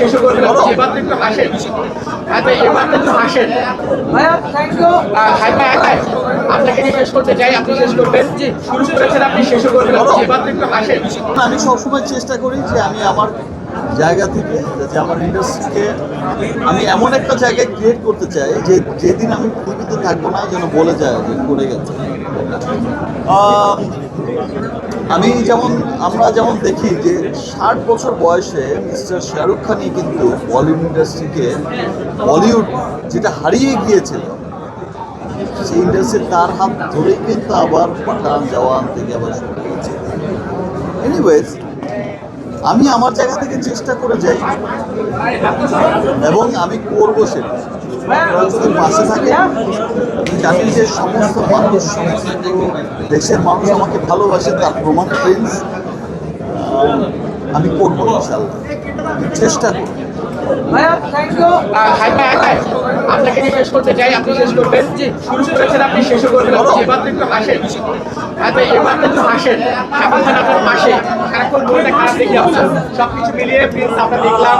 শেষও করে দিলাম। এবার তো একটু হাসেন। এবার তো একটু হাসেন। আপনাকে নিয়ে শেষ করতে চাই, আপনি শেষ করবেন। জি, শুরু করেছেন আপনি, শেষও করে দিলাম। এবার তো একটু হাসেন। আমি সবসময় চেষ্টা করি যে আমি আমার জায়গা থেকে যে আমার ইন্ডাস্ট্রিকে আমি এমন একটা জায়গায় ক্রিয়েট করতে চাই যে যেদিন আমি পৃথিবীতে থাকবো না যেন বলে যায় যে করে গেছে। আমি আমরা যেমন দেখি যে 60 বছর বয়সে মিস্টার শাহরুখ খানই কিন্তু বলিউড ইন্ডাস্ট্রিকে বলিউড যেটা হারিয়ে গিয়েছিল সেই ইন্ডাস্ট্রি তার হাত ধরেই কিন্তু আবার পাঠান জওয়ান থেকে আবার শুরু হয়েছে। এনিওয়েজ আমি আমার জায়গা থেকে চেষ্টা করে যাই এবং আমি করবো সেটা। যদি পাশে থাকে জানি যে সমস্ত মানুষ দেশের মানুষ আমাকে ভালোবাসে তার প্রমাণ প্রিন্স আমি করবো ইনশাল্লাহ, চেষ্টা করবো। আপনাকে নিয়ে শেষ করতে চাই, আপনি শেষ করবেন। জি, শুরু করেছেন আপনি, শেষও করে দিলাম। এবার তো একটু হাসেন। এবার তো একটু হাসেন। এখন আপনার পাশে সারাক্ষণ মনটা খারাপ দেখে আসছেন, সবকিছু মিলিয়ে প্রিন্স আমরা দেখলাম